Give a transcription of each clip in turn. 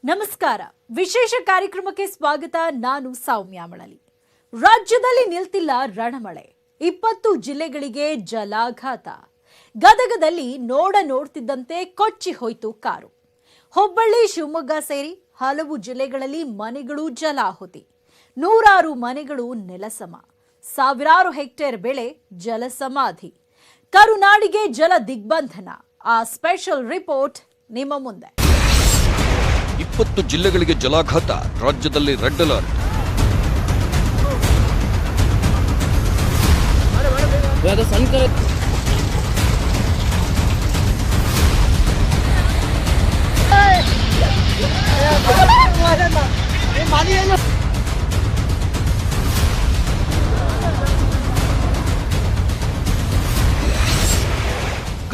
ನಮಸ್ಕಾರ. ವಿಶೇಷ ಕಾರ್ಯಕ್ರಮಕ್ಕೆ ಸ್ವಾಗತ. ನಾನು ಸೌಮ್ಯ ಮಳಲಿ. ರಾಜ್ಯದಲ್ಲಿ ನಿಲ್ತಿಲ್ಲ ರಣಮಳೆ. 20 ಜಿಲ್ಲೆಗಳಿಗೆ ಜಲಾಘಾತ. ಗದಗದಲ್ಲಿ ನೋಡ್ತಿದ್ದಂತೆ ಕೊಚ್ಚಿ ಹೋಯಿತು ಕಾರು. ಹುಬ್ಬಳ್ಳಿ, ಶಿವಮೊಗ್ಗ ಸೇರಿ ಹಲವು ಜಿಲ್ಲೆಗಳಲ್ಲಿ ಮನೆಗಳು ಜಲಾಹುತಿ. ನೂರಾರು ಮನೆಗಳು ನೆಲಸಮ. ಸಾವಿರಾರು ಹೆಕ್ಟೇರ್ ಬೆಳೆ ಜಲಸಮಾಧಿ. ಕರುನಾಡಿಗೆ ಜಲ ದಿಗ್ಬಂಧನ. ಆ ಸ್ಪೆಷಲ್ ರಿಪೋರ್ಟ್ ನಿಮ್ಮ ಮುಂದೆ. 20 ಜಿಲ್ಲೆಗಳಿಗೆ ಜಲಾಘಾತ. ರಾಜ್ಯದಲ್ಲಿ ರೆಡ್ ಅಲರ್ಟ್.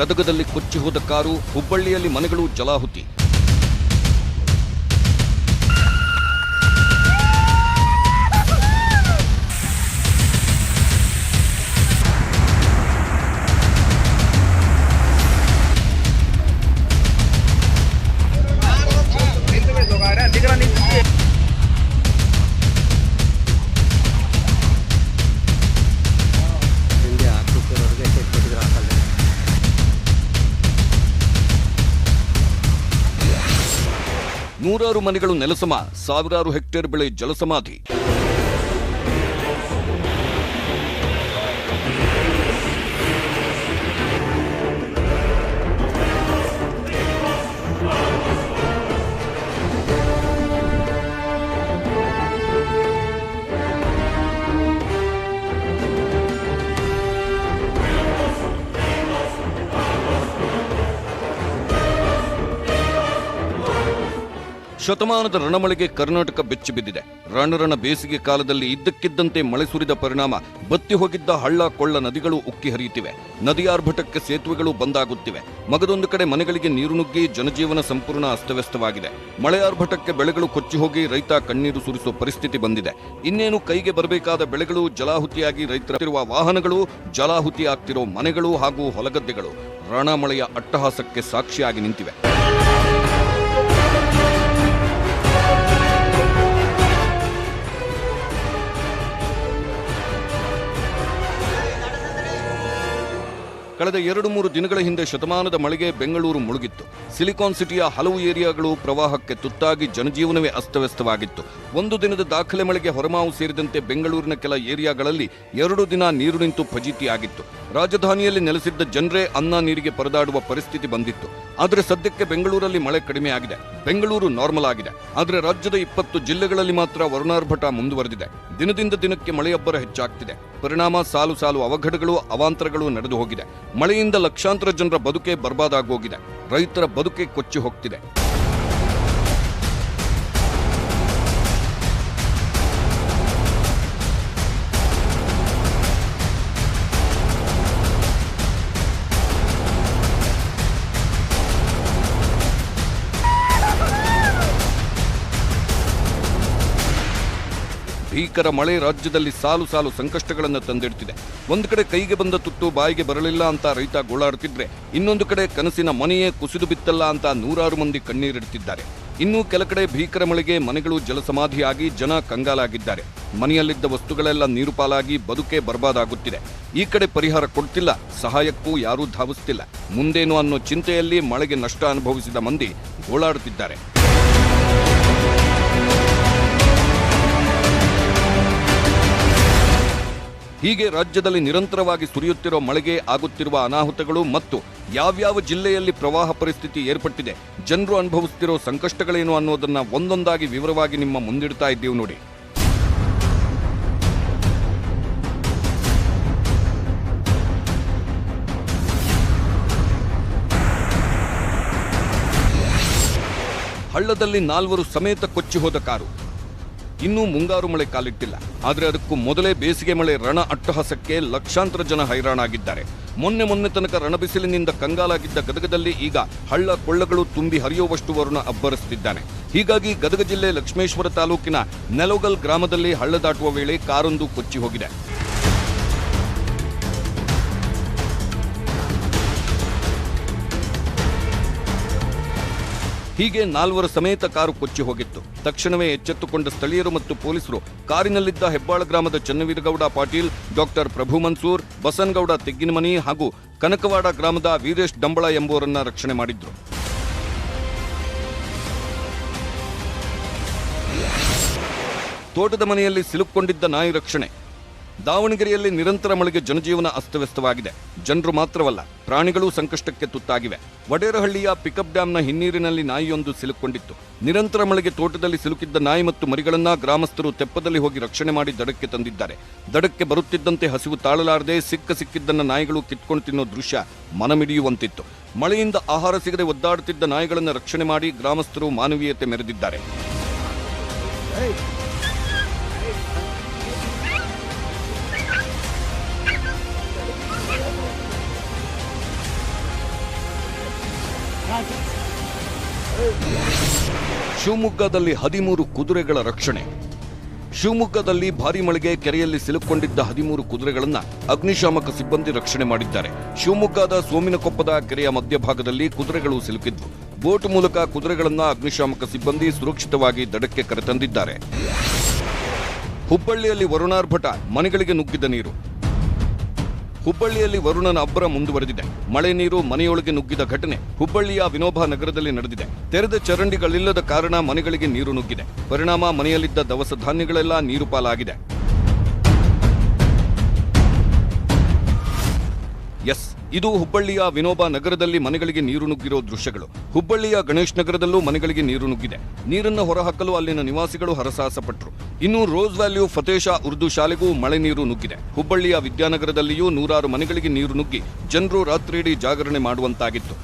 ಗದಗದಲ್ಲಿ ಕೊಚ್ಚಿ ಹೋದ ಕಾರು, ಹುಬ್ಬಳ್ಳಿಯಲ್ಲಿ ಮನೆಗಳು ಜಲಾಹುತಿ. ನೂರಾರು ಮನೆಗಳು ನೆಲಸಮ, ಸಾವಿರಾರು ಹೆಕ್ಟೇರ್ ಬೆಳೆ ಜಲಸಮಾಧಿ. ಶತಮಾನದ ರಣಮಳೆಗೆ ಕರ್ನಾಟಕ ಬೆಚ್ಚಿ ಬಿದ್ದಿದೆ. ರಣರಣ ಬೇಸಿಗೆ ಕಾಲದಲ್ಲಿ ಇದ್ದಕ್ಕಿದ್ದಂತೆ ಮಳೆ ಸುರಿದ ಪರಿಣಾಮ ಬತ್ತಿ ಹೋಗಿದ್ದ ಹಳ್ಳ ಕೊಳ್ಳ ನದಿಗಳು ಉಕ್ಕಿ ಹರಿಯುತ್ತಿವೆ. ನದಿಯಾರ್ಭಟಕ್ಕೆ ಸೇತುವೆಗಳು ಬಂದಾಗುತ್ತಿವೆ. ಮಗದೊಂದು ಕಡೆ ಮನೆಗಳಿಗೆ ನೀರು ನುಗ್ಗಿ ಜನಜೀವನ ಸಂಪೂರ್ಣ ಅಸ್ತವ್ಯಸ್ತವಾಗಿದೆ. ಮಳೆಯಾರ್ಭಟಕ್ಕೆ ಬೆಳೆಗಳು ಕೊಚ್ಚಿ ಹೋಗಿ ರೈತ ಕಣ್ಣೀರು ಸುರಿಸುವ ಪರಿಸ್ಥಿತಿ ಬಂದಿದೆ. ಇನ್ನೇನು ಕೈಗೆ ಬರಬೇಕಾದ ಬೆಳೆಗಳು ಜಲಾಹುತಿಯಾಗಿ ರೈತರಿರುವ ವಾಹನಗಳು, ಜಲಾಹುತಿ ಆಗ್ತಿರೋ ಮನೆಗಳು ಹಾಗೂ ಹೊಲಗದ್ದೆಗಳು ರಣಮಳೆಯ ಅಟ್ಟಹಾಸಕ್ಕೆ ಸಾಕ್ಷಿಯಾಗಿ ನಿಂತಿವೆ. ಕಳೆದ 2-3 ದಿನಗಳ ಹಿಂದೆ ಶತಮಾನದ ಮಳೆಗೆ ಬೆಂಗಳೂರು ಮುಳುಗಿತ್ತು. ಸಿಲಿಕಾನ್ ಸಿಟಿಯ ಹಲವು ಏರಿಯಾಗಳು ಪ್ರವಾಹಕ್ಕೆ ತುತ್ತಾಗಿ ಜನಜೀವನವೇ ಅಸ್ತವ್ಯಸ್ತವಾಗಿತ್ತು. ಒಂದು ದಿನದ ದಾಖಲೆ ಮಳೆಗೆ ಹೊರಮಾವು ಸೇರಿದಂತೆ ಬೆಂಗಳೂರಿನ ಕೆಲ ಏರಿಯಾಗಳಲ್ಲಿ 2 ದಿನ ನೀರು ನಿಂತು ಫಜೀತಿಯಾಗಿತ್ತು. ರಾಜಧಾನಿಯಲ್ಲಿ ನೆಲೆಸಿದ್ದ ಜನರೇ ಅನ್ನ ನೀರಿಗೆ ಪರದಾಡುವ ಪರಿಸ್ಥಿತಿ ಬಂದಿತ್ತು. ಆದರೆ ಸದ್ಯಕ್ಕೆ ಬೆಂಗಳೂರಲ್ಲಿ ಮಳೆ ಕಡಿಮೆಯಾಗಿದೆ. ಬೆಂಗಳೂರು ನಾರ್ಮಲ್ ಆಗಿದೆ. ಆದರೆ ರಾಜ್ಯದ 20 ಜಿಲ್ಲೆಗಳಲ್ಲಿ ಮಾತ್ರ ವರುಣಾರ್ಭಟ ಮುಂದುವರೆದಿದೆ. ದಿನದಿಂದ ದಿನಕ್ಕೆ ಮಳೆಯಬ್ಬರ ಹೆಚ್ಚಾಗ್ತಿದೆ. ಪರಿಣಾಮ ಸಾಲು ಸಾಲು ಅವಘಡಗಳು, ಅವಾಂತರಗಳು ನಡೆದು ಹೋಗಿದೆ. ಮಳೆಯಿಂದ ಲಕ್ಷಾಂತರ ಜನರ ಬದುಕೆ ಬರ್ಬಾದಾಗೋಗಿದೆ. ರೈತರ ಬದುಕೆ ಕೊಚ್ಚಿ ಹೋಗ್ತಿದೆ. ಭೀಕರ ಮಳೆ ರಾಜ್ಯದಲ್ಲಿ ಸಾಲು ಸಾಲು ಸಂಕಷ್ಟಗಳನ್ನು ತಂದಿಡ್ತಿದೆ. ಒಂದು ಕಡೆ ಕೈಗೆ ಬಂದ ತುತ್ತು ಬಾಯಿಗೆ ಬರಲಿಲ್ಲ ಅಂತ ರೈತ ಗೋಳಾಡುತ್ತಿದ್ರೆ, ಇನ್ನೊಂದು ಕಡೆ ಕನಸಿನ ಮನೆಯೇ ಕುಸಿದು ಬಿತ್ತಲ್ಲ ಅಂತ ನೂರಾರು ಮಂದಿ ಕಣ್ಣೀರಿಡುತ್ತಿದ್ದಾರೆ. ಇನ್ನು ಕೆಲ ಕಡೆ ಭೀಕರ ಮಳೆಗೆ ಮನೆಗಳು ಜಲಸಮಾಧಿಯಾಗಿ ಜನ ಕಂಗಾಲಾಗಿದ್ದಾರೆ. ಮನೆಯಲ್ಲಿದ್ದ ವಸ್ತುಗಳೆಲ್ಲ ನೀರು ಪಾಲಾಗಿ ಬದುಕೆ ಬರ್ಬಾದಾಗುತ್ತಿದೆ. ಈ ಕಡೆ ಪರಿಹಾರ ಕೊಡ್ತಿಲ್ಲ, ಸಹಾಯಕ್ಕೂ ಯಾರೂ ಧಾವಿಸ್ತಿಲ್ಲ. ಮುಂದೇನು ಅನ್ನೋ ಚಿಂತೆಯಲ್ಲಿ ಮಳೆಗೆ ನಷ್ಟ ಅನುಭವಿಸಿದ ಮಂದಿ ಗೋಳಾಡುತ್ತಿದ್ದಾರೆ. ಹೀಗೆ ರಾಜ್ಯದಲ್ಲಿ ನಿರಂತರವಾಗಿ ಸುರಿಯುತ್ತಿರೋ ಮಳೆಗೆ ಆಗುತ್ತಿರುವ ಅನಾಹುತಗಳು ಮತ್ತು ಯಾವ್ಯಾವ ಜಿಲ್ಲೆಯಲ್ಲಿ ಪ್ರವಾಹ ಪರಿಸ್ಥಿತಿ ಏರ್ಪಟ್ಟಿದೆ, ಜನರು ಅನುಭವಿಸುತ್ತಿರೋ ಸಂಕಷ್ಟಗಳೇನು ಅನ್ನೋದನ್ನ ಒಂದೊಂದಾಗಿ ವಿವರವಾಗಿ ನಿಮ್ಮ ಮುಂದಿಡ್ತಾ ಇದ್ದೀವಿ ನೋಡಿ. ಹಳ್ಳದಲ್ಲಿ 4 ಸಮೇತ ಕೊಚ್ಚಿ ಹೋದ ಕಾರು. ಇನ್ನೂ ಮುಂಗಾರು ಮಳೆ ಕಾಲಿಟ್ಟಿಲ್ಲ. ಆದರೆ ಅದಕ್ಕೂ ಮೊದಲೇ ಬೇಸಿಗೆ ಮಳೆ ರಣ ಅಟ್ಟಹಾಸಕ್ಕೆ ಲಕ್ಷಾಂತರ ಜನ ಹೈರಾಣಾಗಿದ್ದಾರೆ. ಮೊನ್ನೆ ತನಕ ರಣಬಿಸಿಲಿನಿಂದ ಕಂಗಾಲಾಗಿದ್ದ ಗದಗದಲ್ಲಿ ಈಗ ಹಳ್ಳ ಕೊಳ್ಳಗಳು ತುಂಬಿ ಹರಿಯುವಷ್ಟು ವರುಣ ಅಬ್ಬರಿಸುತ್ತಿದ್ದಾನೆ. ಹೀಗಾಗಿ ಗದಗ ಜಿಲ್ಲೆ ಲಕ್ಷ್ಮೇಶ್ವರ ತಾಲೂಕಿನ ನೆಲೋಗಲ್ ಗ್ರಾಮದಲ್ಲಿ ಹಳ್ಳ ದಾಟುವ ವೇಳೆ ಕಾರೊಂದು ಕೊಚ್ಚಿ ಹೋಗಿದೆ. ಹೀಗೆ 4 ಸಮೇತ ಕಾರು ಕೊಚ್ಚಿ ಹೋಗಿತ್ತು. ತಕ್ಷಣವೇ ಎಚ್ಚೆತ್ತುಕೊಂಡ ಸ್ಥಳೀಯರು ಮತ್ತು ಪೊಲೀಸರು ಕಾರಿನಲ್ಲಿದ್ದ ಹೆಬ್ಬಾಳ ಗ್ರಾಮದ ಚನ್ನವೀರಗೌಡ ಪಾಟೀಲ್, ಡಾಕ್ಟರ್ ಪ್ರಭು ಮನ್ಸೂರ್, ಬಸನಗೌಡ ತೆಗ್ಗಿನಮನಿ ಹಾಗೂ ಕನಕವಾಡ ಗ್ರಾಮದ ವೀರೇಶ್ ಡಂಬಳ ಎಂಬುವರನ್ನ ರಕ್ಷಣೆ ಮಾಡಿದ್ರು. ತೋಟದ ಮನೆಯಲ್ಲಿ ಸಿಲುಕೊಂಡಿದ್ದ ನಾಯಿ ರಕ್ಷಣೆ. ದಾವಣಗೆರೆಯಲ್ಲಿ ನಿರಂತರ ಮಳೆಗೆ ಜನಜೀವನ ಅಸ್ತವ್ಯಸ್ತವಾಗಿದೆ. ಜನರು ಮಾತ್ರವಲ್ಲ, ಪ್ರಾಣಿಗಳೂ ಸಂಕಷ್ಟಕ್ಕೆ ತುತ್ತಾಗಿವೆ. ವಡೇರಹಳ್ಳಿಯ ಪಿಕಪ್ ಡ್ಯಾಂನ ಹಿನ್ನೀರಿನಲ್ಲಿ ನಾಯಿಯೊಂದು ಸಿಲುಕೊಂಡಿತ್ತು. ನಿರಂತರ ಮಳೆಗೆ ತೋಟದಲ್ಲಿ ಸಿಲುಕಿದ್ದ ನಾಯಿ ಮತ್ತು ಮರಿಗಳನ್ನ ಗ್ರಾಮಸ್ಥರು ತೆಪ್ಪದಲ್ಲಿ ಹೋಗಿ ರಕ್ಷಣೆ ಮಾಡಿ ದಡಕ್ಕೆ ತಂದಿದ್ದಾರೆ. ದಡಕ್ಕೆ ಬರುತ್ತಿದ್ದಂತೆ ಹಸಿವು ತಾಳಲಾರದೆ ಸಿಕ್ಕಿದ್ದನ್ನ ನಾಯಿಗಳು ಕಿತ್ಕೊಂಡು ತಿನ್ನೋ ದೃಶ್ಯ ಮನಮಿಡಿಯುವಂತಿತ್ತು. ಮಳೆಯಿಂದ ಆಹಾರ ಸಿಗದೆ ಒದ್ದಾಡುತ್ತಿದ್ದ ನಾಯಿಗಳನ್ನು ರಕ್ಷಣೆ ಮಾಡಿ ಗ್ರಾಮಸ್ಥರು ಮಾನವೀಯತೆ ಮೆರೆದಿದ್ದಾರೆ. ಶಿವಮೊಗ್ಗದಲ್ಲಿ 13 ಕುದುರೆಗಳ ರಕ್ಷಣೆ. ಶಿವಮೊಗ್ಗದಲ್ಲಿ ಭಾರೀ ಮಳೆಗೆ ಕೆರೆಯಲ್ಲಿ ಸಿಲುಕೊಂಡಿದ್ದ 13 ಕುದುರೆಗಳನ್ನು ಅಗ್ನಿಶಾಮಕ ಸಿಬ್ಬಂದಿ ರಕ್ಷಣೆ ಮಾಡಿದ್ದಾರೆ. ಶಿವಮೊಗ್ಗದ ಸೋಮಿನಕೊಪ್ಪದ ಕೆರೆಯ ಮಧ್ಯಭಾಗದಲ್ಲಿ ಕುದುರೆಗಳು ಸಿಲುಕಿದ್ವು. ಬೋಟ್ ಮೂಲಕ ಕುದುರೆಗಳನ್ನು ಅಗ್ನಿಶಾಮಕ ಸಿಬ್ಬಂದಿ ಸುರಕ್ಷಿತವಾಗಿ ದಡಕ್ಕೆ ಕರೆತಂದಿದ್ದಾರೆ. ಹುಬ್ಬಳ್ಳಿಯಲ್ಲಿ ವರುಣಾರ್ಭಟ, ಮನೆಗಳಿಗೆ ನುಗ್ಗಿದ ನೀರು. ಹುಬ್ಬಳ್ಳಿಯಲ್ಲಿ ವರುಣನ ಅಬ್ಬರ ಮುಂದುವರೆದಿದೆ. ಮಳೆ ನೀರು ಮನೆಯೊಳಗೆ ನುಗ್ಗಿದ ಘಟನೆ ಹುಬ್ಬಳ್ಳಿಯ ವಿನೋಬ ನಗರದಲ್ಲಿ ನಡೆದಿದೆ. ತೆರೆದ ಚರಂಡಿಗಳಿಲ್ಲದ ಕಾರಣ ಮನೆಗಳಿಗೆ ನೀರು ನುಗ್ಗಿದೆ. ಪರಿಣಾಮ ಮನೆಯಲ್ಲಿದ್ದ ದವಸ ಧಾನ್ಯಗಳೆಲ್ಲ ನೀರು ಪಾಲಾಗಿದೆ. ಇದು ಹುಬ್ಬಳ್ಳಿಯ ವಿನೋಬ ನಗರದಲ್ಲಿ ಮನೆಗಳಿಗೆ ನೀರು ನುಗ್ಗಿರೋ ದೃಶ್ಯಗಳು. ಹುಬ್ಬಳ್ಳಿಯ ಗಣೇಶ್ ನಗರದಲ್ಲೂ ಮನೆಗಳಿಗೆ ನೀರು ನುಗ್ಗಿದೆ. ನೀರನ್ನು ಹೊರಹಾಕಲು ಅಲ್ಲಿನ ನಿವಾಸಿಗಳು ಹರಸಾಹಸಪಟ್ಟರು. ಇನ್ನು ರೋಸ್ ವ್ಯಾಲ್ಯೂ ಫತೇಶಾ ಉರ್ದು ಶಾಲೆಗೂ ಮಳೆ ನೀರು ನುಗ್ಗಿದೆ. ಹುಬ್ಬಳ್ಳಿಯ ವಿದ್ಯಾನಗರದಲ್ಲಿಯೂ 100 ಮನೆಗಳಿಗೆ ನೀರು ನುಗ್ಗಿ ಜನರು ರಾತ್ರಿಯಿಡೀ ಜಾಗರಣೆ ಮಾಡುವಂತಾಗಿತ್ತು.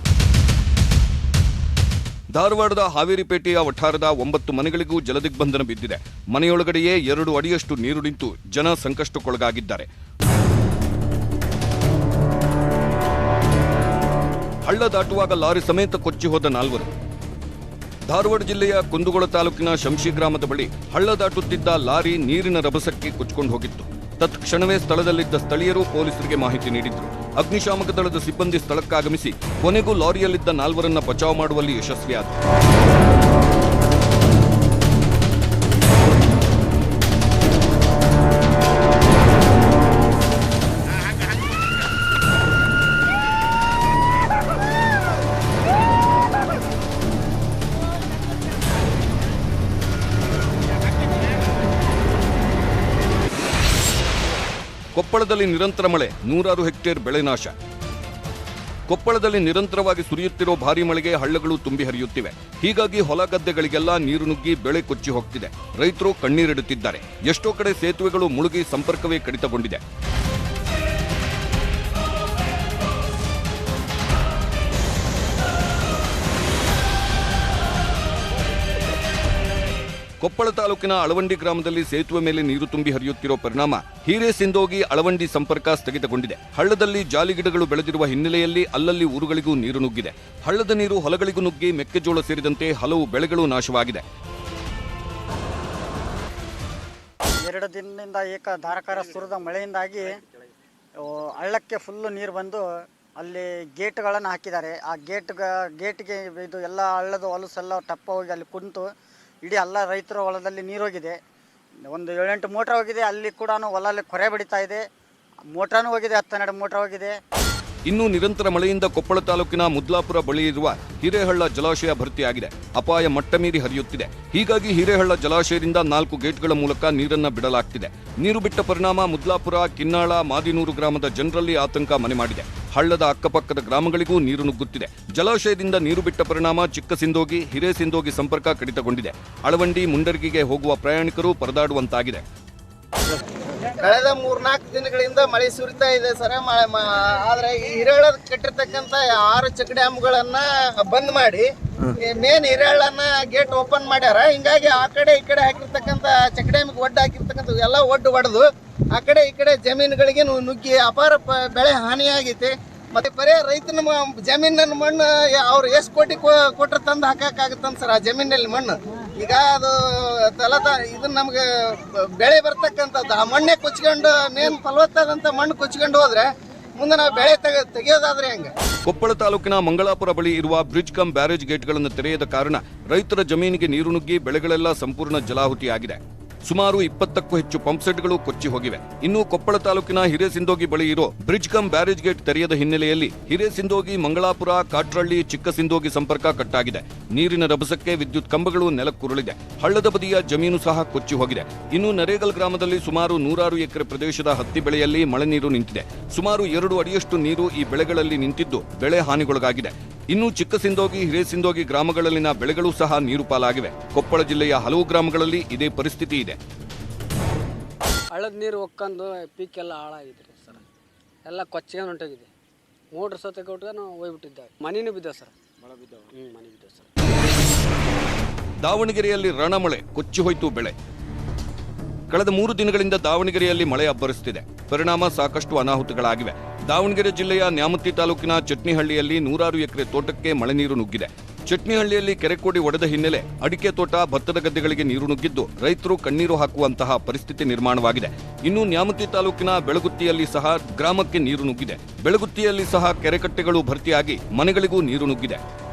ಧಾರವಾಡದ ಹಾವೇರಿಪೇಟೆಯ ವಠಾರದ 9 ಮನೆಗಳಿಗೂ ಜಲದಿಗ್ಬಂಧನ ಬಿದ್ದಿದೆ. ಮನೆಯೊಳಗಡೆಯೇ 2 ಅಡಿಯಷ್ಟು ನೀರು ನಿಂತು ಜನ ಸಂಕಷ್ಟಕ್ಕೊಳಗಾಗಿದ್ದಾರೆ. ಹಳ್ಳ ದಾಟುವಾಗ ಲಾರಿ ಸಮೇತ ಕೊಚ್ಚಿ ಹೋದ 4. ಧಾರವಾಡ ಜಿಲ್ಲೆಯ ಕುಂದಗೋಳ ತಾಲೂಕಿನ ಶಂಶಿ ಗ್ರಾಮದ ಬಳಿ ಹಳ್ಳ ದಾಟುತ್ತಿದ್ದ ಲಾರಿ ನೀರಿನ ರಭಸಕ್ಕೆ ಕೊಚ್ಚಿಕೊಂಡು ಹೋಗಿತ್ತು. ತತ್ಕ್ಷಣವೇ ಸ್ಥಳದಲ್ಲಿದ್ದ ಸ್ಥಳೀಯರು ಪೊಲೀಸರಿಗೆ ಮಾಹಿತಿ ನೀಡಿದ್ರು. ಅಗ್ನಿಶಾಮಕ ದಳದ ಸಿಬ್ಬಂದಿ ಸ್ಥಳಕ್ಕಾಗಮಿಸಿ ಕೊನೆಗೂ ಲಾರಿಯಲ್ಲಿದ್ದ 4ರನ್ನ ಬಚಾವ್ ಮಾಡುವಲ್ಲಿ ಯಶಸ್ವಿಯಾದರು. ಕೊಪ್ಪಳದಲ್ಲಿ ನಿರಂತರ ಮಳೆ, 100 ಹೆಕ್ಟೇರ್ ಬೆಳೆ ನಾಶ. ಕೊಪ್ಪಳದಲ್ಲಿ ನಿರಂತರವಾಗಿ ಸುರಿಯುತ್ತಿರೋ ಭಾರೀ ಮಳೆಗೆ ಹಳ್ಳಗಳು ತುಂಬಿ ಹರಿಯುತ್ತಿವೆ. ಹೀಗಾಗಿ ಹೊಲ ಗದ್ದೆಗಳಿಗೆಲ್ಲ ನೀರು ನುಗ್ಗಿ ಬೆಳೆ ಕೊಚ್ಚಿ ಹೋಗ್ತಿದೆ. ರೈತರು ಕಣ್ಣೀರಿಡುತ್ತಿದ್ದಾರೆ. ಎಷ್ಟೋ ಕಡೆ ಸೇತುವೆಗಳು ಮುಳುಗಿ ಸಂಪರ್ಕವೇ ಕಡಿತಗೊಂಡಿದೆ. ಕೊಪ್ಪಳ ತಾಲೂಕಿನ ಅಳವಂಡಿ ಗ್ರಾಮದಲ್ಲಿ ಸೇತುವೆ ಮೇಲೆ ನೀರು ತುಂಬಿ ಹರಿಯುತ್ತಿರೋ ಪರಿಣಾಮ ಹಿರೇಸಿಂದೋಗಿ ಅಳವಂಡಿ ಸಂಪರ್ಕ ಸ್ಥಗಿತಗೊಂಡಿದೆ. ಹಳ್ಳದಲ್ಲಿ ಜಾಲಿಗಿಡಗಳು ಬೆಳೆದಿರುವ ಹಿನ್ನೆಲೆಯಲ್ಲಿ ಅಲ್ಲಲ್ಲಿ ಊರುಗಳಿಗೂ ನೀರು ನುಗ್ಗಿದೆ. ಹಳ್ಳದ ನೀರು ಹೊಲಗಳಿಗೂ ನುಗ್ಗಿ ಮೆಕ್ಕೆಜೋಳ ಸೇರಿದಂತೆ ಹಲವು ಬೆಳೆಗಳು ನಾಶವಾಗಿದೆ. 2 ದಿನದಿಂದ ಧಾರಾಕಾರ ಸುರಿದ ಮಳೆಯಿಂದಾಗಿ ಹಳ್ಳಕ್ಕೆ ಫುಲ್ಲು ನೀರು ಬಂದು ಅಲ್ಲಿ ಗೇಟ್ಗಳನ್ನು ಹಾಕಿದ್ದಾರೆ. ಆ ಗೇಟ್ಗೆ ಇದು ಎಲ್ಲ ಹಳ್ಳದ ಹೊಲಸೆಲ್ಲ ಟಪ್ಪ ಹೋಗಿ ಅಲ್ಲಿ ಕುಂತು ಇಡೀ ಎಲ್ಲ ರೈತರ ಹೊಲದಲ್ಲಿ ನೀರು ಹೋಗಿದೆ. ಒಂದು 7-8 ಮೋಟ್ರ್ ಹೋಗಿದೆ. ಅಲ್ಲಿ ಕೂಡ ಹೊಲಲ್ಲಿ ಕೊರೆ ಬಡಿತಾ ಇದೆ. ಮೋಟ್ರನೂ ಹೋಗಿದೆ, 10-12 ಮೋಟ್ರ್ ಹೋಗಿದೆ. ಇನ್ನು ನಿರಂತರ ಮಳೆಯಿಂದ ಕೊಪ್ಪಳ ತಾಲೂಕಿನ ಮುದ್ಲಾಪುರ ಬಳಿ ಇರುವ ಹಿರೇಹಳ್ಳ ಜಲಾಶಯ ಭರ್ತಿಯಾಗಿದೆ. ಅಪಾಯ ಮಟ್ಟ ಮೀರಿ ಹರಿಯುತ್ತಿದೆ. ಹೀಗಾಗಿ ಹಿರೇಹಳ್ಳ ಜಲಾಶಯದಿಂದ 4 ಗೇಟ್ಗಳ ಮೂಲಕ ನೀರನ್ನ ಬಿಡಲಾಗ್ತಿದೆ. ನೀರು ಬಿಟ್ಟ ಪರಿಣಾಮ ಮುದ್ಲಾಪುರ, ಕಿನ್ನಾಳ, ಮಾದಿನೂರು ಗ್ರಾಮದ ಜನರಲ್ಲಿ ಆತಂಕ ಮನೆ ಮಾಡಿದೆ. ಹಳ್ಳದ ಅಕ್ಕಪಕ್ಕದ ಗ್ರಾಮಗಳಿಗೂ ನೀರು ನುಗ್ಗುತ್ತಿದೆ. ಜಲಾಶಯದಿಂದ ನೀರು ಬಿಟ್ಟ ಪರಿಣಾಮ ಚಿಕ್ಕಸಿಂದೋಗಿ, ಹಿರೇಸಿಂದೋಗಿ ಸಂಪರ್ಕ ಕಡಿತಗೊಂಡಿದೆ. ಅಳವಂಡಿ, ಮುಂಡರ್ಗಿಗೆ ಹೋಗುವ ಪ್ರಯಾಣಿಕರು ಪರದಾಡುವಂತಾಗಿದೆ. ಕಳೆದ 3-4 ದಿನಗಳಿಂದ ಮಳೆ ಸುರಿತಾ ಇದೆ ಸರ್. ಆದ್ರೆ ಈ ಹಿರೇಹಳ್ಳ ಕಟ್ಟಿರ್ತಕ್ಕಂಥ 6 ಚೆಕ್ ಡ್ಯಾಮ್ಗಳನ್ನ ಬಂದ್ ಮಾಡಿ ಮೇನ್ ಹಿರೇಹಳ್ಳನ್ನ ಗೇಟ್ ಓಪನ್ ಮಾಡ್ಯಾರ. ಹಿಂಗಾಗಿ ಆ ಕಡೆ ಈ ಕಡೆ ಹಾಕಿರ್ತಕ್ಕಂಥ ಚೆಕ್ ಡ್ಯಾಮಿಗೆ ಒಡ್ಡು ಹಾಕಿರ್ತಕ್ಕಂಥ ಎಲ್ಲ ಒಡ್ಡು ಹೊಡೆದು ಆ ಕಡೆ ಈ ಕಡೆ ಜಮೀನುಗಳಿಗೆ ನುಗ್ಗಿ ಅಪಾರ ಬೆಳೆ ಹಾನಿಯಾಗೈತಿ. ಮತ್ತೆ ಬರೇ ರೈತನ ಜಮೀನಿನ ಮಣ್ಣು ಅವ್ರು ಎಷ್ಟು ಕೋಟಿ ಕೊಟ್ಟರೆ ತಂದು ಹಾಕಕ್ಕಾಗತ್ತಂತ ಸರ್. ಆ ಜಮೀನಲ್ಲಿ ಮಣ್ಣು ಈಗ ಅದು ಇದನ್ನ ನಮ್ಗೆ ಬೆಳೆ ಬರ್ತಕ್ಕಂಥದ್ದು ಆ ಮಣ್ಣೆ ಕೊಚ್ಕೊಂಡು ಮೇನ್ ಫಲವತ್ತಾದಂಥ ಮಣ್ಣು ಕೊಚ್ಕೊಂಡು ಹೋದ್ರೆ ಮುಂದೆ ನಾವು ಬೆಳೆ ತೆಗೆಯೋದಾದ್ರೆ ಹೆಂಗೆ? ಕೊಪ್ಪಳ ತಾಲೂಕಿನ ಮಂಗಳಾಪುರ ಬಳಿ ಇರುವ ಬ್ರಿಡ್ಜ್ ಕಮ್ ಬ್ಯಾರೇಜ್ ಗೇಟ್ಗಳನ್ನು ತೆರೆಯದ ಕಾರಣ ರೈತರ ಜಮೀನಿಗೆ ನೀರು ನುಗ್ಗಿ ಬೆಳೆಗಳೆಲ್ಲ ಸಂಪೂರ್ಣ ಜಲಾಹುತಿಯಾಗಿದೆ. ಸುಮಾರು 20ಕ್ಕೂ ಹೆಚ್ಚು ಪಂಪ್ಸೆಟ್ಗಳು ಕೊಚ್ಚಿ ಹೋಗಿವೆ. ಇನ್ನು ಕೊಪ್ಪಳ ತಾಲೂಕಿನ ಹಿರೇಸಿಂದೋಗಿ ಬಳಿ ಇರೋ ಬ್ರಿಡ್ಜ್ ಕಮ್ ಬ್ಯಾರೇಜ್ ಗೇಟ್ ತೆರೆಯದ ಹಿನ್ನೆಲೆಯಲ್ಲಿ ಹಿರೇಸಿಂದೋಗಿ, ಮಂಗಳಾಪುರ, ಕಾಟ್ರಳ್ಳಿ, ಚಿಕ್ಕಸಿಂದೋಗಿ ಸಂಪರ್ಕ ಕಟ್ಟಾಗಿದೆ. ನೀರಿನ ರಭಸಕ್ಕೆ ವಿದ್ಯುತ್ ಕಂಬಗಳು ನೆಲಕ್ಕುರುಳಿದೆ. ಹಳ್ಳದ ಬದಿಯ ಜಮೀನು ಸಹ ಕೊಚ್ಚಿ ಹೋಗಿದೆ. ಇನ್ನು ನರೇಗಲ್ ಗ್ರಾಮದಲ್ಲಿ ಸುಮಾರು 106 ಎಕರೆ ಪ್ರದೇಶದ ಹತ್ತಿ ಬೆಳೆಯಲ್ಲಿ ಮಳೆ ನೀರು ನಿಂತಿದೆ. ಸುಮಾರು 2 ಅಡಿಯಷ್ಟು ನೀರು ಈ ಬೆಳೆಗಳಲ್ಲಿ ನಿಂತಿದ್ದು ಬೆಳೆ ಹಾನಿಗೊಳಗಾಗಿದೆ. ಇನ್ನು ಚಿಕ್ಕಸಿಂದೋಗಿ, ಹಿರೇಸಿಂದೋಗಿ ಗ್ರಾಮಗಳಲ್ಲಿನ ಬೆಳೆಗಳು ಸಹ ನೀರು ಪಾಲಾಗಿವೆ. ಕೊಪ್ಪಳ ಜಿಲ್ಲೆಯ ಹಲವು ಗ್ರಾಮಗಳಲ್ಲಿ ಇದೇ ಪರಿಸ್ಥಿತಿ ಇದೆ. ಹಳ್ಳದ ನೀರು ಒಕ್ಕಂದು ಪೀಕೆಲ್ಲ ಹಾಳಾಗಿದ್ರಿ ಸರ್, ಎಲ್ಲ ಕೊಚ್ಚಿಗೆ ಹೊಂಟೋಗಿದೆ. ಮೋಟ್ರ್ ಸತ ಕೊಟ್ಟು ನಾವು ಹೋಗ್ಬಿಟ್ಟಿದ್ದೇವೆ. ಮನೆನೂ ಬಿದ್ದಾವೆ ಸರ್, ಮಳೆ ಬಿದ್ದಾವೆ. ಮನೆ ಬಿದ್ದಾವೆ ಸರ್. ದಾವಣಗೆರೆಯಲ್ಲಿ ರಣಮಳೆ ಕೊಚ್ಚಿ ಹೋಯ್ತು ಬೆಳೆ. ಕಳೆದ 3 ದಿನಗಳಿಂದ ದಾವಣಗೆರೆಯಲ್ಲಿ ಮಳೆ ಅಬ್ಬರಿಸುತ್ತಿದೆ. ಪರಿಣಾಮ ಸಾಕಷ್ಟು ಅನಾಹುತಗಳಾಗಿವೆ. ದಾವಣಗೆರೆ ಜಿಲ್ಲೆಯ ನ್ಯಾಮತಿ ತಾಲೂಕಿನ ಚಟ್ನಿಹಳ್ಳಿಯಲ್ಲಿ 106 ಎಕರೆ ತೋಟಕ್ಕೆ ಮಳೆ ನೀರು ನುಗ್ಗಿದೆ. ಚಟ್ನಿಹಳ್ಳಿಯಲ್ಲಿ ಕೆರೆಕೋಡಿ ಒಡೆದ ಹಿನ್ನೆಲೆ ಅಡಿಕೆ ತೋಟ, ಭತ್ತದ ಗದ್ದೆಗಳಿಗೆ ನೀರು ನುಗ್ಗಿದ್ದು ರೈತರು ಕಣ್ಣೀರು ಹಾಕುವಂತಹ ಪರಿಸ್ಥಿತಿ ನಿರ್ಮಾಣವಾಗಿದೆ. ಇನ್ನು ನ್ಯಾಮತಿ ತಾಲೂಕಿನ ಬೆಳಗುತ್ತಿಯಲ್ಲಿ ಸಹ ಗ್ರಾಮಕ್ಕೆ ನೀರು ನುಗ್ಗಿದೆ. ಬೆಳಗುತ್ತಿಯಲ್ಲಿ ಸಹ ಕೆರೆಕಟ್ಟೆಗಳು ಭರ್ತಿಯಾಗಿ ಮನೆಗಳಿಗೂ ನೀರು ನುಗ್ಗಿದೆ.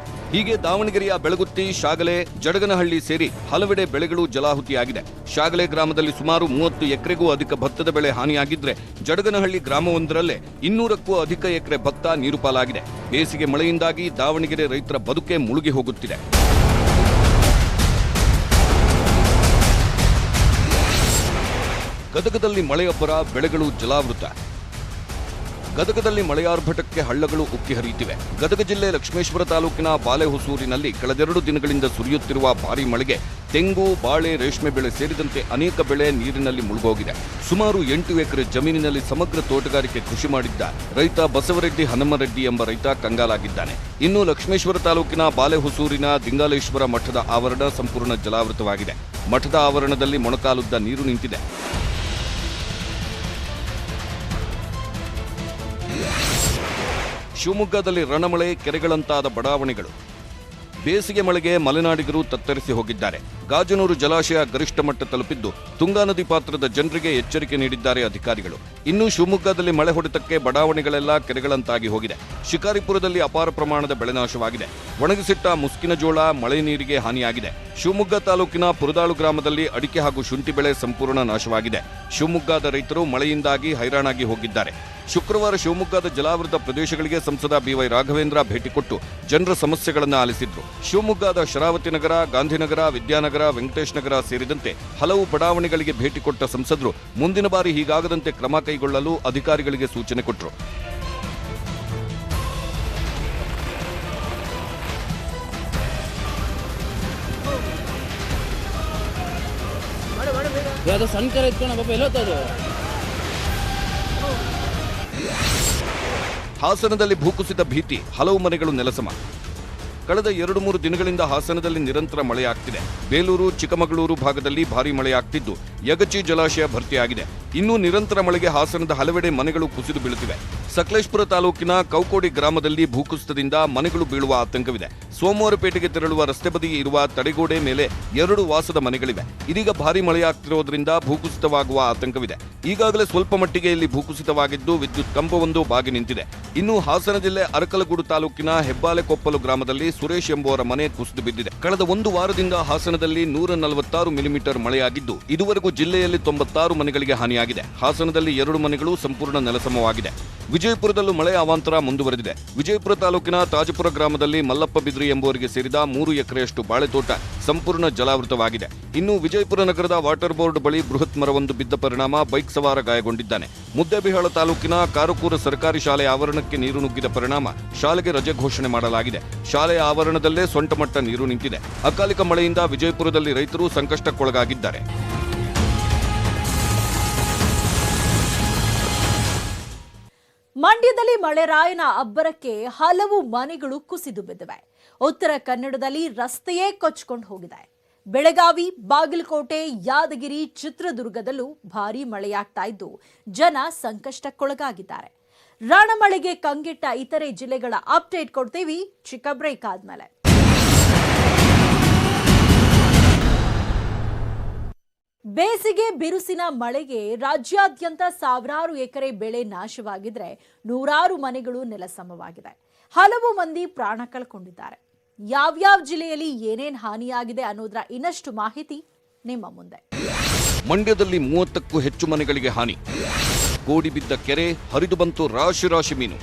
ಹೀಗೆ ದಾವಣಗೆರೆಯ ಬೆಳಗುತ್ತಿ, ಶಾಗಲೆ, ಜಡಗನಹಳ್ಳಿ ಸೇರಿ ಹಲವೆಡೆ ಬೆಳೆಗಳು ಜಲಾಹುತಿಯಾಗಿದೆ. ಶಾಗಲೆ ಗ್ರಾಮದಲ್ಲಿ ಸುಮಾರು 30 ಎಕರೆಗೂ ಅಧಿಕ ಭತ್ತದ ಬೆಳೆ ಹಾನಿಯಾಗಿದ್ರೆ ಜಡಗನಹಳ್ಳಿ ಗ್ರಾಮವೊಂದರಲ್ಲೇ 200ಕ್ಕೂ ಅಧಿಕ ಎಕರೆ ಭತ್ತ ನೀರು ಪಾಲಾಗಿದೆ. ಬೇಸಿಗೆ ಮಳೆಯಿಂದಾಗಿ ದಾವಣಗೆರೆ ರೈತರ ಬದುಕೆ ಮುಳುಗಿ ಹೋಗುತ್ತಿದೆ. ಗದಗದಲ್ಲಿ ಮಳೆಯಬ್ಬರ, ಬೆಳೆಗಳು ಜಲಾವೃತ. ಗದಗದಲ್ಲಿ ಮಳೆಯಾರ್ಭಟಕ್ಕೆ ಹಳ್ಳಗಳು ಉಕ್ಕಿ ಹರಿಯುತ್ತಿವೆ. ಗದಗ ಜಿಲ್ಲೆ ಲಕ್ಷ್ಮೇಶ್ವರ ತಾಲೂಕಿನ ಬಾಲೆಹೊಸೂರಿನಲ್ಲಿ ಕಳೆದೆರಡು ದಿನಗಳಿಂದ ಸುರಿಯುತ್ತಿರುವ ಭಾರೀ ಮಳೆಗೆ ತೆಂಗು, ಬಾಳೆ, ರೇಷ್ಮೆ ಬೆಳೆ ಸೇರಿದಂತೆ ಅನೇಕ ಬೆಳೆ ನೀರಿನಲ್ಲಿ ಮುಳುಗೋಗಿದೆ. ಸುಮಾರು 8 ಎಕರೆ ಜಮೀನಿನಲ್ಲಿ ಸಮಗ್ರ ತೋಟಗಾರಿಕೆ ಕೃಷಿ ಮಾಡಿದ್ದ ರೈತ ಬಸವರೆಡ್ಡಿ ಹನುಮರೆಡ್ಡಿ ಎಂಬ ರೈತ ಕಂಗಾಲಾಗಿದ್ದಾನೆ. ಇನ್ನು ಲಕ್ಷ್ಮೇಶ್ವರ ತಾಲೂಕಿನ ಬಾಲೆಹೊಸೂರಿನ ದಿಂಗಾಲೇಶ್ವರ ಮಠದ ಆವರಣ ಸಂಪೂರ್ಣ ಜಲಾವೃತವಾಗಿದೆ. ಮಠದ ಆವರಣದಲ್ಲಿ ಮೊಣಕಾಲುದ್ದ ನೀರು ನಿಂತಿದೆ. ಶಿವಮೊಗ್ಗದಲ್ಲಿ ರಣಮಳೆ, ಕೆರೆಗಳಂತಾದ ಬಡಾವಣೆಗಳು. ಬೇಸಿಗೆ ಮಳೆಗೆ ಮಲೆನಾಡಿಗರು ತತ್ತರಿಸಿ ಹೋಗಿದ್ದಾರೆ. ಗಾಜನೂರು ಜಲಾಶಯ ಗರಿಷ್ಠ ಮಟ್ಟ ತಲುಪಿದ್ದು ತುಂಗಾ ನದಿ ಪಾತ್ರದ ಜನರಿಗೆ ಎಚ್ಚರಿಕೆ ನೀಡಿದ್ದಾರೆ ಅಧಿಕಾರಿಗಳು. ಇನ್ನು ಶಿವಮೊಗ್ಗದಲ್ಲಿ ಮಳೆ ಹೊಡೆತಕ್ಕೆ ಬಡಾವಣೆಗಳೆಲ್ಲ ಕೆರೆಗಳಂತಾಗಿ ಹೋಗಿದೆ. ಶಿಕಾರಿಪುರದಲ್ಲಿ ಅಪಾರ ಪ್ರಮಾಣದ ಬೆಳೆ ನಾಶವಾಗಿದೆ. ಒಣಗಿಸಿಟ್ಟ ಮುಸ್ಕಿನ ಜೋಳ ಮಳೆ ನೀರಿಗೆ ಹಾನಿಯಾಗಿದೆ. ಶಿವಮೊಗ್ಗ ತಾಲೂಕಿನ ಪುರದಾಳು ಗ್ರಾಮದಲ್ಲಿ ಅಡಿಕೆ ಹಾಗೂ ಶುಂಠಿ ಬೆಳೆ ಸಂಪೂರ್ಣ ನಾಶವಾಗಿದೆ. ಶಿವಮೊಗ್ಗದ ರೈತರು ಮಳೆಯಿಂದಾಗಿ ಹೈರಾಣಾಗಿ ಹೋಗಿದ್ದಾರೆ. ಶುಕ್ರವಾರ ಶಿವಮೊಗ್ಗದ ಜಲಾವೃತ ಪ್ರದೇಶಗಳಿಗೆ ಸಂಸದ ಬಿವೈ ರಾಘವೇಂದ್ರ ಭೇಟಿ ಕೊಟ್ಟು ಜನರ ಸಮಸ್ಯೆಗಳನ್ನು ಆಲಿಸಿದ್ರು. ಶಿವಮೊಗ್ಗದ ಶರಾವತಿ ನಗರ, ಗಾಂಧಿನಗರ, ವಿದ್ಯಾನಗರ, ವೆಂಕಟೇಶ್ ನಗರ ಸೇರಿದಂತೆ ಹಲವು ಬಡಾವಣೆಗಳಿಗೆ ಭೇಟಿ ಕೊಟ್ಟ ಸಂಸದರು ಮುಂದಿನ ಬಾರಿ ಹೀಗಾಗದಂತೆ ಕ್ರಮ ಕೈಗೊಳ್ಳಲು ಅಧಿಕಾರಿಗಳಿಗೆ ಸೂಚನೆ ಕೊಟ್ಟರು. ಸಂಕರ ಇಟ್ಕೊಂಡು ಬಾಬಾ ಎಲ್ಲೋತದು. ಹಾಸನದಲ್ಲಿ ಭೂಕುಸಿತ ಭೀತಿ, ಹಲವು ಮನೆಗಳು ನೆಲಸಮ. ಕಳೆದ 2-3 ದಿನಗಳಿಂದ ಹಾಸನದಲ್ಲಿ ನಿರಂತರ ಮಳೆಯಾಗ್ತಿದೆ. ಬೇಲೂರು, ಚಿಕ್ಕಮಗಳೂರು ಭಾಗದಲ್ಲಿ ಭಾರೀ ಮಳೆಯಾಗ್ತಿದ್ದು ಯಗಚಿ ಜಲಾಶಯ ಭರ್ತಿಯಾಗಿದೆ. ಇನ್ನು ನಿರಂತರ ಮಳೆಗೆ ಹಾಸನದ ಹಲವೆಡೆ ಮನೆಗಳು ಕುಸಿದು ಬೀಳುತ್ತಿವೆ. ಸಕಲೇಶಪುರ ತಾಲೂಕಿನ ಕೌಕೋಡಿ ಗ್ರಾಮದಲ್ಲಿ ಭೂಕುಸಿತದಿಂದ ಮನೆಗಳು ಬೀಳುವ ಆತಂಕವಿದೆ. ಸೋಮವಾರಪೇಟೆಗೆ ತೆರಳುವ ರಸ್ತೆ ಬದಿ ಇರುವ ತಡೆಗೋಡೆ ಮೇಲೆ 2 ವಾಸದ ಮನೆಗಳಿವೆ. ಇದೀಗ ಭಾರೀ ಮಳೆಯಾಗ್ತಿರೋದ್ರಿಂದ ಭೂಕುಸಿತವಾಗುವ ಆತಂಕವಿದೆ. ಈಗಾಗಲೇ ಸ್ವಲ್ಪ ಮಟ್ಟಿಗೆ ಇಲ್ಲಿ ಭೂಕುಸಿತವಾಗಿದ್ದು ವಿದ್ಯುತ್ ಕಂಬವೊಂದು ಬಾಗಿ ನಿಂತಿದೆ. ಇನ್ನು ಹಾಸನ ಜಿಲ್ಲೆ ಅರಕಲಗೂಡು ತಾಲೂಕಿನ ಹೆಬ್ಬಾಲೆಕೊಪ್ಪಲು ಗ್ರಾಮದಲ್ಲಿ ಸುರೇಶ್ ಎಂಬುವರ ಮನೆ ಕುಸಿದು ಬಿದ್ದಿದೆ. ಕಳೆದ 1 ವಾರದಿಂದ ಹಾಸನದಲ್ಲಿ 146 ಮಿಲಿಮೀಟರ್ ಮಳೆಯಾಗಿದ್ದು ಇದುವರೆಗೂ ಜಿಲ್ಲೆಯಲ್ಲಿ 96 ಮನೆಗಳಿಗೆ ಹಾನಿಯಾಗಿದೆ. ಹಾಸನದಲ್ಲಿ 2 ಮನೆಗಳು ಸಂಪೂರ್ಣ ನೆಲಸಮವಾಗಿದೆ. ವಿಜಯಪುರದಲ್ಲೂ ಮಳೆ ಅವಾಂತರ ಮುಂದುವರೆದಿದೆ. ವಿಜಯಪುರ ತಾಲೂಕಿನ ತಾಜಪುರ ಗ್ರಾಮದಲ್ಲಿ ಮಲ್ಲಪ್ಪ ಬಿದ್ರಿ ಎಂಬುವರಿಗೆ ಸೇರಿದ 3 ಎಕರೆಯಷ್ಟು ಬಾಳೆತೋಟ ಸಂಪೂರ್ಣ ಜಲಾವೃತವಾಗಿದೆ. ಇನ್ನು ವಿಜಯಪುರ ನಗರದ ವಾಟರ್ ಬೋರ್ಡ್ ಬಳಿ ಬೃಹತ್ ಮರವೊಂದು ಬಿದ್ದ ಪರಿಣಾಮ ಬೈಕ್ ಸವಾರ ಗಾಯಗೊಂಡಿದ್ದಾನೆ. ಮುದ್ದೇಬಿಹಾಳ ತಾಲೂಕಿನ ಕಾರಕೂರ ಸರ್ಕಾರಿ ಶಾಲೆ ಆವರಣಕ್ಕೆ ನೀರು ನುಗ್ಗಿದ ಪರಿಣಾಮ ಶಾಲೆಗೆ ರಜೆ ಘೋಷಣೆ ಮಾಡಲಾಗಿದೆ. ಶಾಲೆಯ ಆವರಣದಲ್ಲೇ ಸೊಂಟ ಮಟ್ಟ ನೀರು ನಿಂತಿದೆ. ಅಕಾಲಿಕ ಮಳೆಯಿಂದ ವಿಜಯಪುರದಲ್ಲಿ ರೈತರು ಸಂಕಷ್ಟಕ್ಕೊಳಗಾಗಿದ್ದಾರೆ. ಮಂಡ್ಯದಲ್ಲಿ ಮಳೆರಾಯನ ಅಬ್ಬರಕ್ಕೆ ಹಲವು ಮನೆಗಳು ಕುಸಿದು ಬಿದ್ದಿವೆ. ಉತ್ತರ ಕನ್ನಡದಲ್ಲಿ ರಸ್ತೆಯೇ ಕೊಚ್ಚಿಕೊಂಡು ಹೋಗಿದೆ. ಬೆಳಗಾವಿ, ಬಾಗಲಕೋಟೆ, ಯಾದಗಿರಿ, ಚಿತ್ರದುರ್ಗದಲ್ಲೂ ಭಾರೀ ಮಳೆಯಾಗ್ತಾ ಇದ್ದು ಜನ ಸಂಕಷ್ಟಕ್ಕೊಳಗಾಗಿದ್ದಾರೆ. ರಣಮಳೆಗೆ ಕಂಗೆಟ್ಟ ಇತರೆ ಜಿಲ್ಲೆಗಳ ಅಪ್ಡೇಟ್ ಕೊಡ್ತೀವಿ ಚಿಕ್ಕ ಬ್ರೇಕ್ ಆದ್ಮೇಲೆ. ಬೇಸಿಗೆ ಬಿರುಸಿನ ಮಳೆಗೆ ರಾಜ್ಯಾದ್ಯಂತ ಸಾವಿರಾರು ಎಕರೆ ಬೆಳೆ ನಾಶವಾಗಿದ್ರೆ ನೂರಾರು ಮನೆಗಳು ನೆಲಸಮವಾಗಿದೆ. ಹಲವು ಮಂದಿ ಪ್ರಾಣ ಕಳ್ಕೊಂಡಿದ್ದಾರೆ. ಯಾವ್ಯಾವ ಜಿಲ್ಲೆಯಲ್ಲಿ ಏನೇನ್ ಹಾನಿಯಾಗಿದೆ ಅನ್ನೋದರ ಇನ್ನಷ್ಟು ಮಾಹಿತಿ ನಿಮ್ಮ ಮುಂದೆ. ಮಂಡ್ಯದಲ್ಲಿ 30ಕ್ಕೂ ಹೆಚ್ಚು ಮನೆಗಳಿಗೆ ಹಾನಿ. ಕೋಡಿ ಬಿದ್ದ ಕೆರೆ, ಹರಿದು ಬಂತು ರಾಶಿ ರಾಶಿ ಮೀನು.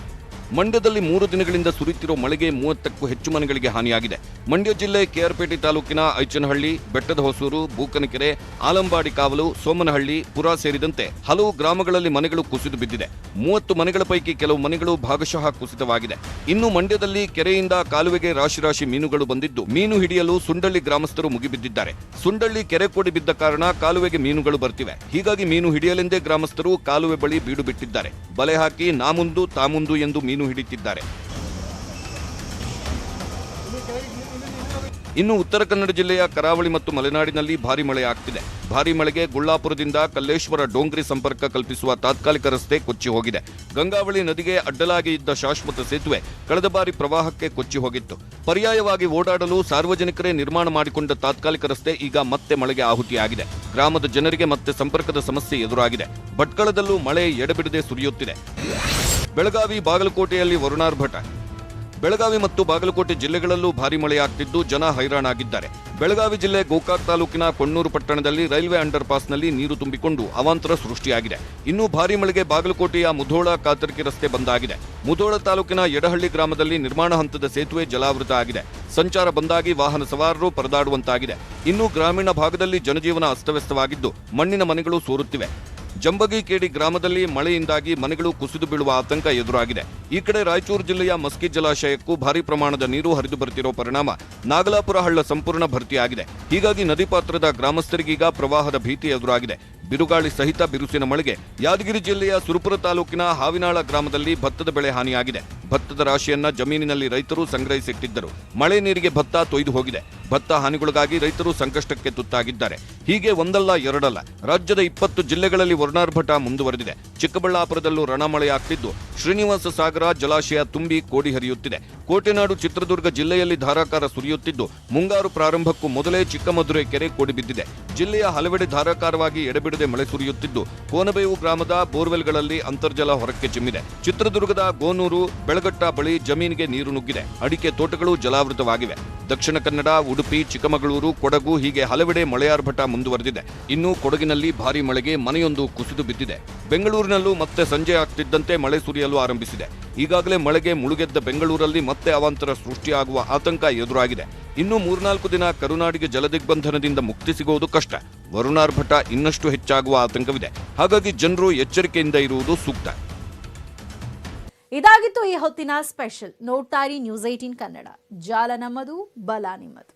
ಮಂಡ್ಯದಲ್ಲಿ 3 ದಿನಗಳಿಂದ ಸುರಿಯುತ್ತಿರೋ ಮಳೆಗೆ 30ಕ್ಕೂ ಹೆಚ್ಚು ಮನೆಗಳಿಗೆ ಹಾನಿಯಾಗಿದೆ. ಮಂಡ್ಯ ಜಿಲ್ಲೆ ಕೆಆರ್ಪೇಟೆ ತಾಲೂಕಿನ ಐಚನಹಳ್ಳಿ, ಬೆಟ್ಟದ ಹೊಸೂರು, ಬೂಕನಕೆರೆ, ಆಲಂಬಾಡಿ ಕಾವಲು, ಸೋಮನಹಳ್ಳಿ, ಪುರ ಸೇರಿದಂತೆ ಹಲವು ಗ್ರಾಮಗಳಲ್ಲಿ ಮನೆಗಳು ಕುಸಿದು ಬಿದ್ದಿದೆ. 30 ಮನೆಗಳ ಪೈಕಿ ಕೆಲವು ಮನೆಗಳು ಭಾಗಶಃ ಕುಸಿತವಾಗಿದೆ. ಇನ್ನು ಮಂಡ್ಯದಲ್ಲಿ ಕೆರೆಯಿಂದ ಕಾಲುವೆಗೆ ರಾಶಿ ರಾಶಿ ಮೀನುಗಳು ಬಂದಿದ್ದು, ಮೀನು ಹಿಡಿಯಲು ಸುಂಡಳ್ಳಿ ಗ್ರಾಮಸ್ಥರು ಮುಗಿಬಿದ್ದಿದ್ದಾರೆ. ಸುಂಡಳ್ಳಿ ಕೆರೆ ಕೋಡಿ ಬಿದ್ದ ಕಾರಣ ಕಾಲುವೆಗೆ ಮೀನುಗಳು ಬರ್ತಿವೆ. ಹೀಗಾಗಿ ಮೀನು ಹಿಡಿಯಲೆಂದೇ ಗ್ರಾಮಸ್ಥರು ಕಾಲುವೆ ಬಳಿ ಬೀಡು ಬಿಟ್ಟಿದ್ದಾರೆ. ಬಲೆ ಹಾಕಿ ನಾ ಮುಂದು ತಾ ಮುಂದು ಎಂದು ಮೀನು ಹಿಡಿತಿದ್ದಾರೆ. ಇನ್ನು ಉತ್ತರ ಕನ್ನಡ ಜಿಲ್ಲೆಯ ಕರಾವಳಿ ಮತ್ತು ಮಲೆನಾಡಿನಲ್ಲಿ ಭಾರಿ ಮಳೆ ಆಗ್ತಿದೆ. ಭಾರಿ ಮಳೆಗೆ ಗುಳ್ಳಾಪುರದಿಂದ ಕಲ್ಲೇಶ್ವರ ಡೋಂಗ್ರಿ ಸಂಪರ್ಕ ಕಲ್ಪಿಸುವ ತಾತ್ಕಾಲಿಕ ರಸ್ತೆ ಕೊಚ್ಚಿ ಹೋಗಿದೆ. ಗಂಗಾವಳಿ ನದಿಗೆ ಅಡ್ಡಲಾಗಿ ಇದ್ದ ಶಾಶ್ವತ ಸೇತುವೆ ಕಳೆದ ಬಾರಿ ಪ್ರವಾಹಕ್ಕೆ ಕೊಚ್ಚಿ ಹೋಗಿತ್ತು. ಪರ್ಯಾಯವಾಗಿ ಓಡಾಡಲು ಸಾರ್ವಜನಿಕರೇ ನಿರ್ಮಾಣ ಮಾಡಿಕೊಂಡ ತಾತ್ಕಾಲಿಕ ರಸ್ತೆ ಈಗ ಮತ್ತೆ ಮಳೆಗೆ ಆಹುತಿಯಾಗಿದೆ. ಗ್ರಾಮದ ಜನರಿಗೆ ಮತ್ತೆ ಸಂಪರ್ಕದ ಸಮಸ್ಯೆ ಎದುರಾಗಿದೆ. ಭಟ್ಕಳದಲ್ಲೂ ಮಳೆ ಎಡೆಬಿಡದೆ ಸುರಿಯುತ್ತಿದೆ. ಬೆಳಗಾವಿ, ಬಾಗಲಕೋಟೆಯಲ್ಲಿ ವರುಣಾರ್ಭಟ. ಬೆಳಗಾವಿ ಮತ್ತು ಬಾಗಲಕೋಟೆ ಜಿಲ್ಲೆಗಳಲ್ಲೂ ಭಾರಿ ಮಳೆಯಾಗ್ತಿದ್ದು ಜನ ಹೈರಾಣಾಗಿದ್ದಾರೆ. ಬೆಳಗಾವಿ ಜಿಲ್ಲೆ ಗೋಕಾಕ್ ತಾಲೂಕಿನ ಕೊಣ್ಣೂರು ಪಟ್ಟಣದಲ್ಲಿ ರೈಲ್ವೆ ಅಂಡರ್ ಪಾಸ್ನಲ್ಲಿ ನೀರು ತುಂಬಿಕೊಂಡು ಅವಾಂತರ ಸೃಷ್ಟಿಯಾಗಿದೆ. ಇನ್ನು ಭಾರಿ ಮಳೆಗೆ ಬಾಗಲಕೋಟೆಯ ಮುಧೋಳ ಕಾತರ್ಕಿ ರಸ್ತೆ ಬಂದಾಗಿದೆ. ಮುಧೋಳ ತಾಲೂಕಿನ ಯಡಹಳ್ಳಿ ಗ್ರಾಮದಲ್ಲಿ ನಿರ್ಮಾಣ ಹಂತದ ಸೇತುವೆ ಜಲಾವೃತ ಆಗಿದೆ. ಸಂಚಾರ ಬಂದಾಗಿ ವಾಹನ ಸವಾರರು ಪರದಾಡುವಂತಾಗಿದೆ. ಇನ್ನು ಗ್ರಾಮೀಣ ಭಾಗದಲ್ಲಿ ಜನಜೀವನ ಅಸ್ತವ್ಯಸ್ತವಾಗಿದ್ದು ಮಣ್ಣಿನ ಮನೆಗಳು ಸೋರುತ್ತಿವೆ. ಜಂಬಗಿಕೇಡಿ ಗ್ರಾಮದಲ್ಲಿ ಮಳೆಯಿಂದಾಗಿ ಮನೆಗಳು ಕುಸಿದು ಬೀಳುವ ಆತಂಕ ಎದುರಾಗಿದೆ. ಈ ಕಡೆ ರಾಯಚೂರು ಜಿಲ್ಲೆಯ ಮಸ್ಕಿ ಜಲಾಶಯಕ್ಕೂ ಭಾರಿ ಪ್ರಮಾಣದ ನೀರು ಹರಿದು ಬರುತ್ತಿರುವ ಪರಿಣಾಮ ನಾಗಲಾಪುರ ಹಳ್ಳ ಸಂಪೂರ್ಣ ಭರ್ತಿಯಾಗಿದೆ. ಹೀಗಾಗಿ ನದಿ ಪಾತ್ರದ ಗ್ರಾಮಸ್ಥರಿಗೀಗ ಪ್ರವಾಹದ ಭೀತಿ ಎದುರಾಗಿದೆ. ಬಿರುಗಾಳಿ ಸಹಿತ ಬಿರುಸಿನ ಮಳೆಗೆ ಯಾದಗಿರಿ ಜಿಲ್ಲೆಯ ಸುರಪುರ ತಾಲೂಕಿನ ಹಾವಿನಾಳ ಗ್ರಾಮದಲ್ಲಿ ಭತ್ತದ ಬೆಳೆ ಹಾನಿಯಾಗಿದೆ. ಭತ್ತದ ರಾಶಿಯನ್ನ ಜಮೀನಿನಲ್ಲಿ ರೈತರು ಸಂಗ್ರಹಿಸಿಟ್ಟಿದ್ದರು. ಮಳೆ ನೀರಿಗೆ ಭತ್ತ ತೊಯ್ದು ಹೋಗಿದೆ. ಭತ್ತ ಹಾನಿಗೊಳಗಾಗಿ ರೈತರು ಸಂಕಷ್ಟಕ್ಕೆ ತುತ್ತಾಗಿದ್ದಾರೆ. ಹೀಗೆ ಒಂದಲ್ಲ ಎರಡಲ್ಲ ರಾಜ್ಯದ 20 ಜಿಲ್ಲೆಗಳಲ್ಲಿ ವರುಣಾರ್ಭಟ ಮುಂದುವರೆದಿದೆ. ಚಿಕ್ಕಬಳ್ಳಾಪುರದಲ್ಲೂ ರಣಮಳೆಯಾಗ್ತಿದ್ದು ಶ್ರೀನಿವಾಸ ಸಾಗರ ಜಲಾಶಯ ತುಂಬಿ ಕೋಡಿ ಹರಿಯುತ್ತಿದೆ. ಕೋಟೆನಾಡು ಚಿತ್ರದುರ್ಗ ಜಿಲ್ಲೆಯಲ್ಲಿ ಧಾರಾಕಾರ ಸುರಿಯುತ್ತಿದ್ದು ಮುಂಗಾರು ಪ್ರಾರಂಭಕ್ಕೂ ಮೊದಲೇ ಚಿಕ್ಕಮದುರೆ ಕೆರೆ ಕೋಡಿ ಬಿದ್ದಿದೆ. ಜಿಲ್ಲೆಯ ಹಲವೆಡೆ ಧಾರಾಕಾರವಾಗಿ ಎಡೆಬಿಡದೆ ಮಳೆ ಸುರಿಯುತ್ತಿದ್ದು ಕೋನಬೇವು ಗ್ರಾಮದ ಬೋರ್ವೆಲ್ಗಳಲ್ಲಿ ಅಂತರ್ಜಲ ಹೊರಕ್ಕೆ ಚಿಮ್ಮಿದೆ. ಚಿತ್ರದುರ್ಗದ ಗೋನೂರು, ಬೆಳಗಟ್ಟ ಬಳಿ ಜಮೀನಿಗೆ ನೀರು ನುಗ್ಗಿದೆ. ಅಡಿಕೆ ತೋಟಗಳು ಜಲಾವೃತವಾಗಿವೆ. ದಕ್ಷಿಣ ಕನ್ನಡ, ಉಡುಪಿ, ಚಿಕ್ಕಮಗಳೂರು, ಕೊಡಗು ಹೀಗೆ ಹಲವೆಡೆ ಮಳೆಯಾರ್ಭಟ ಮುಂದುವರೆದಿದೆ. ಇನ್ನು ಕೊಡಗಿನಲ್ಲಿ ಭಾರಿ ಮಳೆಗೆ ಮನೆಯೊಂದು ಕುಸಿದು ಬಿದ್ದಿದೆ. ಬೆಂಗಳೂರಿನಲ್ಲೂ ಮತ್ತೆ ಸಂಜೆ ಆಗ್ತಿದ್ದಂತೆ ಮಳೆ ಸುರಿಯಲು ಆರಂಭಿಸಿದೆ. ಈಗಾಗಲೇ ಮಳೆಗೆ ಮುಳುಗೆದ್ದ ಬೆಂಗಳೂರಲ್ಲಿ ಮತ್ತೆ ಅವಾಂತರ ಸೃಷ್ಟಿಯಾಗುವ ಆತಂಕ ಎದುರಾಗಿದೆ. ಇನ್ನು 3-4 ದಿನ ಕರುನಾಡಿಗೆ ಜಲದಿಗ್ಬಂಧನದಿಂದ ಮುಕ್ತಿ ಸಿಗುವುದು ಕಷ್ಟ. ವರುಣಾರ್ಭಟ ಇನ್ನಷ್ಟು ಹೆಚ್ಚಾಗುವ ಆತಂಕವಿದೆ. ಹಾಗಾಗಿ ಜನರು ಎಚ್ಚರಿಕೆಯಿಂದ ಇರುವುದು ಸೂಕ್ತ. ಇದಾಗಿತ್ತು ಈ ಹೊತ್ತಿನ ಸ್ಪೆಷಲ್. ನೋಡ್ತಾ ಇರಿ ನ್ಯೂಸ್ 18 ಕನ್ನಡ. ಜಾಲ ನಮ್ಮದು, ಬಲ ನಿಮ್ಮದು.